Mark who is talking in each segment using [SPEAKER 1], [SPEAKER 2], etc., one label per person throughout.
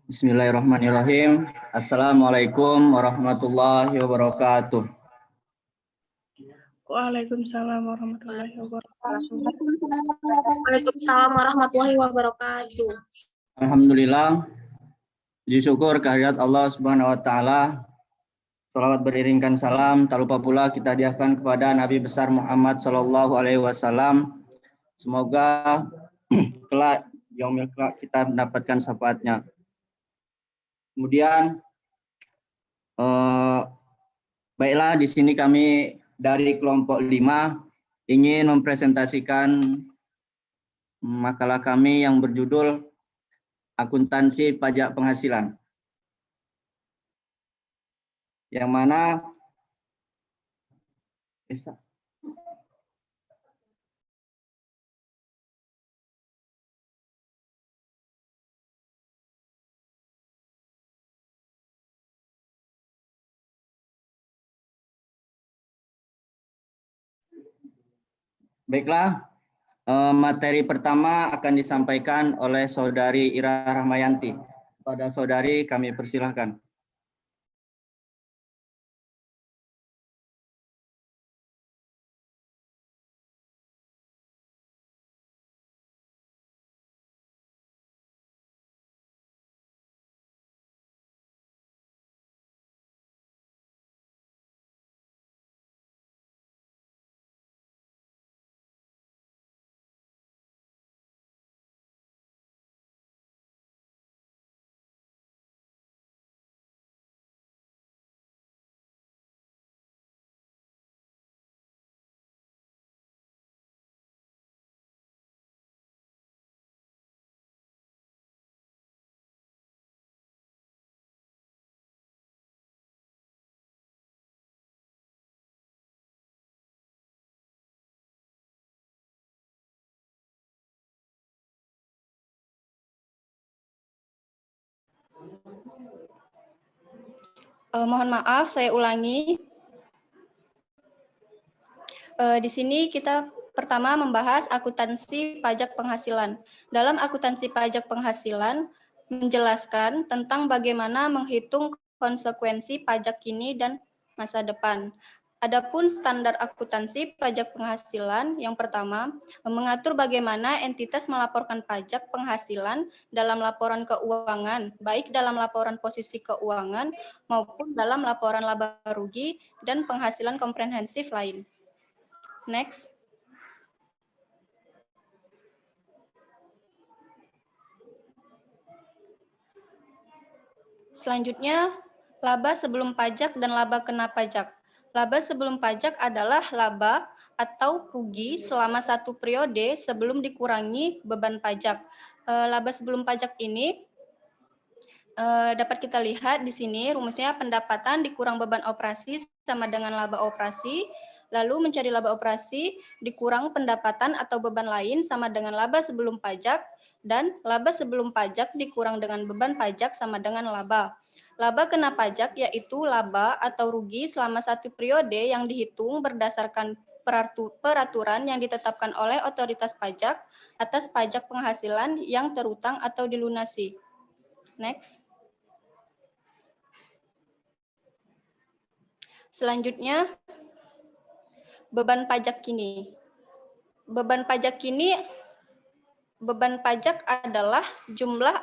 [SPEAKER 1] Bismillahirrahmanirrahim. Assalamualaikum warahmatullahi wabarakatuh.
[SPEAKER 2] Waalaikumsalam warahmatullahi wabarakatuh.
[SPEAKER 3] Waalaikumsalam warahmatullahi wabarakatuh.
[SPEAKER 1] Alhamdulillah, puji syukur kehadirat Allah Subhanahu wa taala. Salawat beriringkan salam, tak lupa pula kita hadiahkan kepada Nabi besar Muhammad sallallahu alaihi wasallam. Semoga kelak yaumil kelak kita mendapatkan syafaatnya. Kemudian baiklah, di sini kami dari kelompok 5 ingin mempresentasikan makalah kami yang berjudul Akuntansi Pajak Penghasilan. Yang mana baiklah, materi pertama akan disampaikan oleh Saudari Ira Rahmayanti. Pada saudari kami persilahkan.
[SPEAKER 2] Mohon maaf, saya ulangi. Di sini kita pertama membahas akuntansi pajak penghasilan. Dalam akuntansi pajak penghasilan menjelaskan tentang bagaimana menghitung konsekuensi pajak kini dan masa depan. Adapun standar akuntansi pajak penghasilan yang pertama mengatur bagaimana entitas melaporkan pajak penghasilan dalam laporan keuangan, baik dalam laporan posisi keuangan maupun dalam laporan laba rugi dan penghasilan komprehensif lain. Next. Selanjutnya, laba sebelum pajak dan laba kena pajak. Laba sebelum pajak adalah laba atau rugi selama satu periode sebelum dikurangi beban pajak. Laba sebelum pajak ini dapat kita lihat di sini rumusnya pendapatan dikurang beban operasi sama dengan laba operasi. Lalu mencari laba operasi dikurang pendapatan atau beban lain sama dengan laba sebelum pajak, dan laba sebelum pajak dikurang dengan beban pajak sama dengan laba. Laba kena pajak yaitu laba atau rugi selama satu periode yang dihitung berdasarkan peraturan yang ditetapkan oleh otoritas pajak atas pajak penghasilan yang terutang atau dilunasi. Next. Selanjutnya, beban pajak kini. Beban pajak adalah jumlah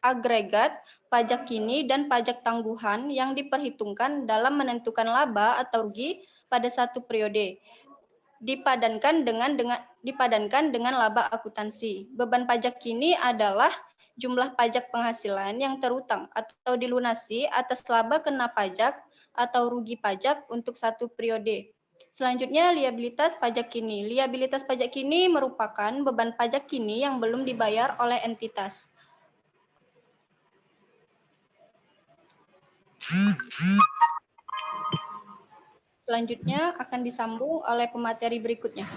[SPEAKER 2] agregat pajak kini dan pajak tangguhan yang diperhitungkan dalam menentukan laba atau rugi pada satu periode. Dipadankan dengan laba akuntansi. Beban pajak kini adalah jumlah pajak penghasilan yang terutang atau dilunasi atas laba kena pajak atau rugi pajak untuk satu periode. Selanjutnya, liabilitas pajak kini. Liabilitas pajak kini merupakan beban pajak kini yang belum dibayar oleh entitas. Selanjutnya akan disambung oleh pemateri berikutnya.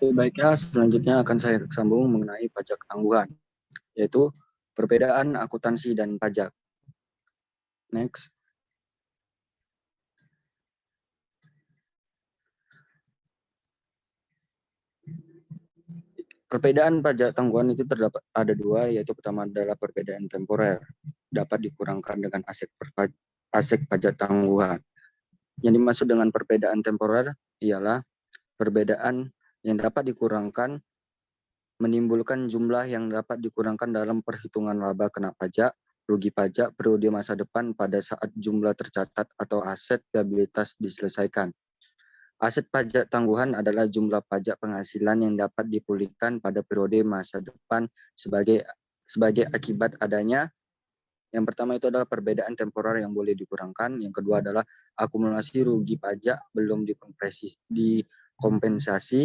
[SPEAKER 4] Baiklah, selanjutnya akan saya sambung mengenai pajak tangguhan, yaitu perbedaan akuntansi dan pajak. Next. Perbedaan pajak tangguhan itu terdapat ada dua, yaitu pertama adalah perbedaan temporer, dapat dikurangkan dengan aset pajak tangguhan. Yang dimaksud dengan perbedaan temporer ialah perbedaan yang dapat dikurangkan menimbulkan jumlah yang dapat dikurangkan dalam perhitungan laba kena pajak, rugi pajak, periode masa depan pada saat jumlah tercatat atau aset liabilitas diselesaikan. Aset pajak tangguhan adalah jumlah pajak penghasilan yang dapat dipulihkan pada periode masa depan sebagai akibat adanya. Yang pertama itu adalah perbedaan temporer yang boleh dikurangkan. Yang kedua adalah akumulasi rugi pajak belum dikompensasi.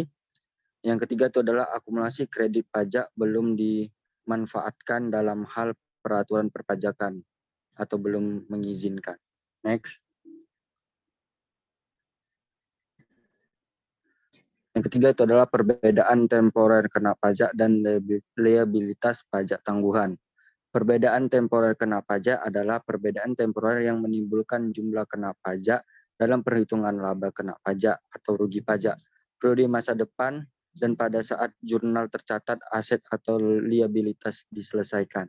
[SPEAKER 4] Yang ketiga itu adalah akumulasi kredit pajak belum dimanfaatkan dalam hal peraturan perpajakan atau belum mengizinkan. Next. Yang ketiga itu adalah perbedaan temporer kena pajak dan liabilitas pajak tangguhan. Perbedaan temporer kena pajak adalah perbedaan temporer yang menimbulkan jumlah kena pajak dalam perhitungan laba kena pajak atau rugi pajak, periode masa depan, dan pada saat jurnal tercatat aset atau liabilitas diselesaikan.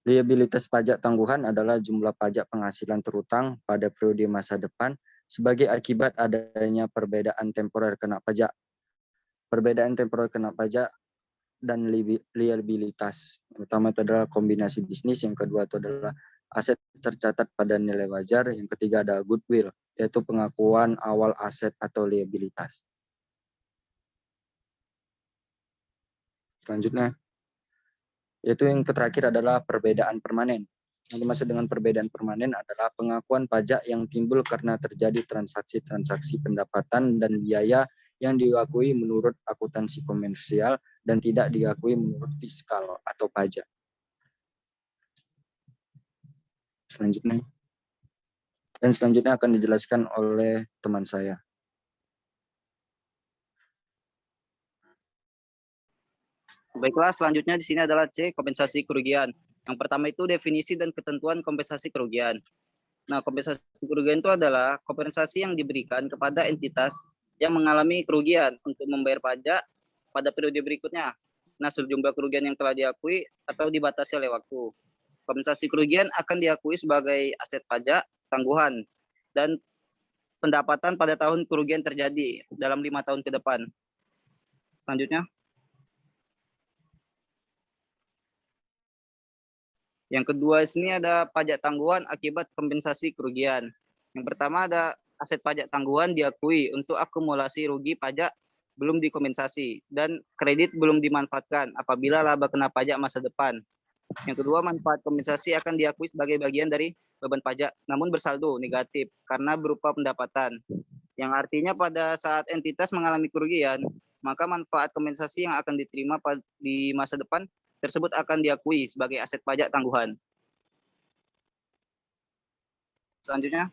[SPEAKER 4] Liabilitas pajak tangguhan adalah jumlah pajak penghasilan terutang pada periode masa depan sebagai akibat adanya perbedaan temporer kena pajak. Perbedaan temporer kena pajak dan liabilitas. Yang pertama itu adalah kombinasi bisnis, yang kedua itu adalah aset tercatat pada nilai wajar, yang ketiga ada goodwill, yaitu pengakuan awal aset atau liabilitas. Selanjutnya, yaitu yang terakhir adalah perbedaan permanen. Yang dimaksud dengan perbedaan permanen adalah pengakuan pajak yang timbul karena terjadi transaksi-transaksi pendapatan dan biaya yang diakui menurut akuntansi komersial dan tidak diakui menurut fiskal atau pajak. Selanjutnya akan dijelaskan oleh teman saya.
[SPEAKER 1] Baiklah, selanjutnya di sini adalah C, kompensasi kerugian. Yang pertama itu definisi dan ketentuan kompensasi kerugian. Nah, kompensasi kerugian itu adalah kompensasi yang diberikan kepada entitas yang mengalami kerugian untuk membayar pajak pada periode berikutnya. Nah, sejumlah kerugian yang telah diakui atau dibatasi oleh waktu. Kompensasi kerugian akan diakui sebagai aset pajak tangguhan dan pendapatan pada tahun kerugian terjadi dalam 5 tahun ke depan. Selanjutnya. Yang kedua sini ada pajak tangguhan akibat kompensasi kerugian. Yang pertama ada aset pajak tangguhan diakui untuk akumulasi rugi pajak belum dikompensasi dan kredit belum dimanfaatkan apabila laba kena pajak masa depan. Yang kedua, manfaat kompensasi akan diakui sebagai bagian dari beban pajak namun bersaldo negatif karena berupa pendapatan. Yang artinya pada saat entitas mengalami kerugian, maka manfaat kompensasi yang akan diterima di masa depan tersebut akan diakui sebagai aset pajak tangguhan. Selanjutnya,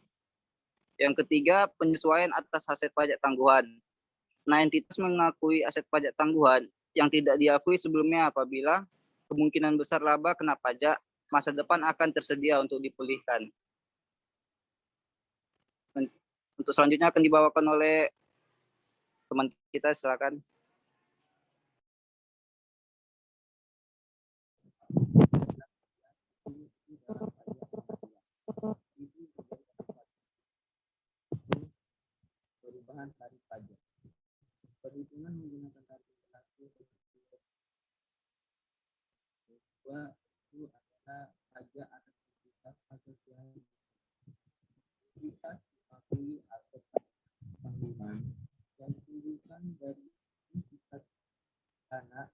[SPEAKER 1] yang ketiga, penyesuaian atas aset pajak tangguhan. Nah, entitas mengakui aset pajak tangguhan yang tidak diakui sebelumnya apabila kemungkinan besar laba kena pajak masa depan akan tersedia untuk dipulihkan. Untuk selanjutnya akan dibawakan oleh teman kita, silakan. Perubahan tarif pajak. Perhitungan menggunakan tarif berlaku kedua itu adalah pajak atas aktivitas asosiasi. Aktivitas diakui atau tanggungan yang ditimbulkan dari aktivitas tanah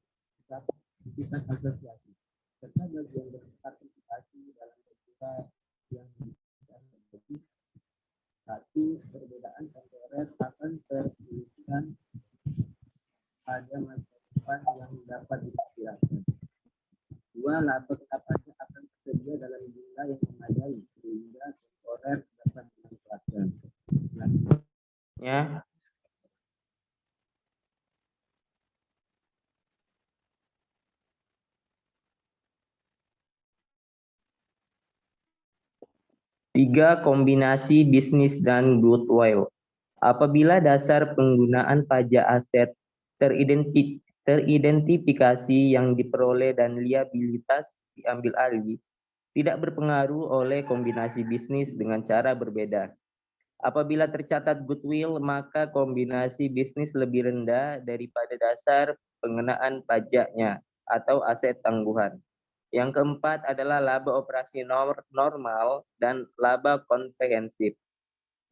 [SPEAKER 1] aktivitas asosiasi serta bagian berpartisipasi dalam peristiwa yang terjadi. Satu, perbedaan temporer akan tertuliskan pada masa depan yang dapat diperkirakan. Dua, laba kena pajak akan tersedia dalam jumlah yang memadai sehingga temporer dapat dimanfaatkan. Selanjutnya, tiga, kombinasi bisnis dan goodwill. Apabila dasar penggunaan pajak aset
[SPEAKER 5] teridentifikasi yang diperoleh dan liabilitas diambil alih tidak berpengaruh oleh kombinasi bisnis dengan cara berbeda. Apabila tercatat goodwill, maka kombinasi bisnis lebih rendah daripada dasar pengenaan pajaknya atau aset tangguhan. Yang keempat adalah laba operasi normal dan laba komprehensif.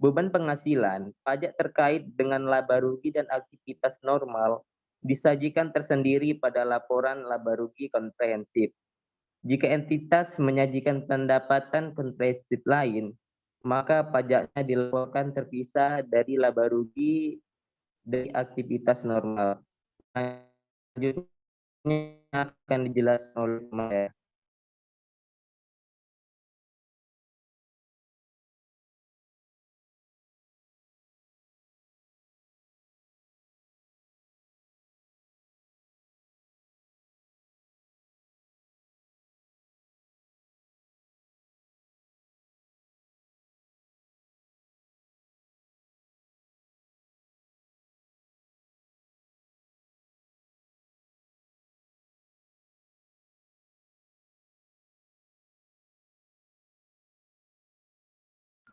[SPEAKER 5] Beban penghasilan, pajak terkait dengan laba rugi dan aktivitas normal disajikan tersendiri pada laporan laba rugi komprehensif. Jika entitas menyajikan pendapatan komprehensif lain, maka pajaknya dilaporkan terpisah dari laba rugi dari aktivitas normal. Selanjutnya akan dijelaskan oleh saya.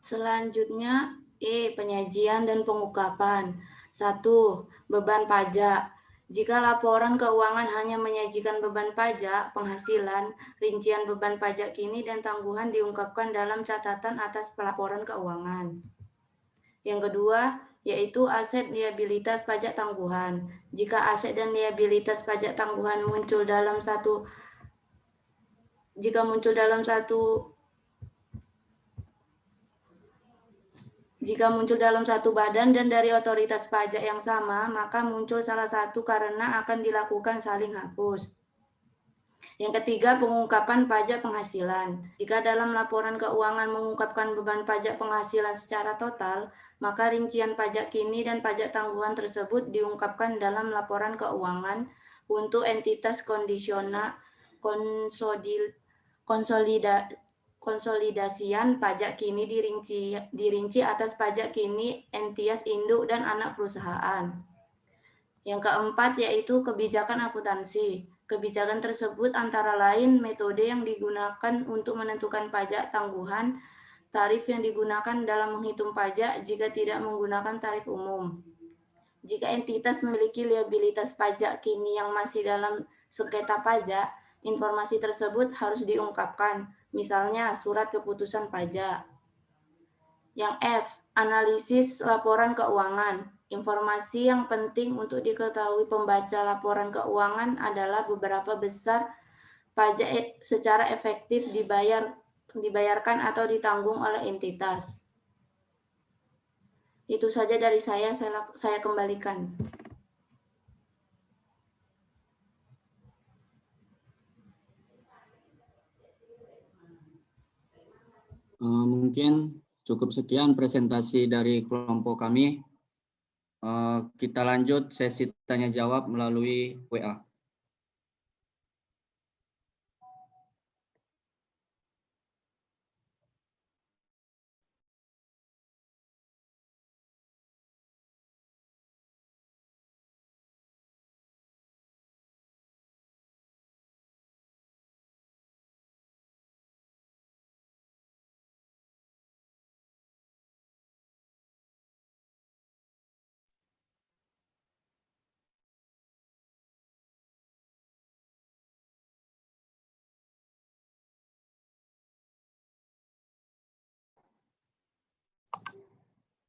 [SPEAKER 6] Selanjutnya, penyajian dan pengungkapan. 1. Beban pajak. Jika laporan keuangan hanya menyajikan beban pajak, penghasilan, rincian beban pajak kini dan tangguhan diungkapkan dalam catatan atas pelaporan keuangan. Yang kedua, yaitu aset liabilitas pajak tangguhan. Jika aset dan liabilitas pajak tangguhan muncul dalam satu badan dan dari otoritas pajak yang sama, maka muncul salah satu karena akan dilakukan saling hapus. Yang ketiga, pengungkapan pajak penghasilan. Jika dalam laporan keuangan mengungkapkan beban pajak penghasilan secara total, maka rincian pajak kini dan pajak tangguhan tersebut diungkapkan dalam laporan keuangan untuk entitas konsolidasian pajak kini dirinci atas pajak kini entitas induk dan anak perusahaan. Yang keempat yaitu kebijakan akuntansi. Kebijakan tersebut antara lain metode yang digunakan untuk menentukan pajak tangguhan, tarif yang digunakan dalam menghitung pajak jika tidak menggunakan tarif umum. Jika entitas memiliki liabilitas pajak kini yang masih dalam sengketa pajak, informasi tersebut harus diungkapkan, misalnya surat keputusan pajak. Yang F, analisis laporan keuangan. Informasi yang penting untuk diketahui pembaca laporan keuangan adalah beberapa besar pajak secara efektif dibayarkan atau ditanggung oleh entitas. Itu saja dari saya kembalikan.
[SPEAKER 1] Mungkin cukup sekian presentasi dari kelompok kami. Kita lanjut sesi tanya jawab melalui WA.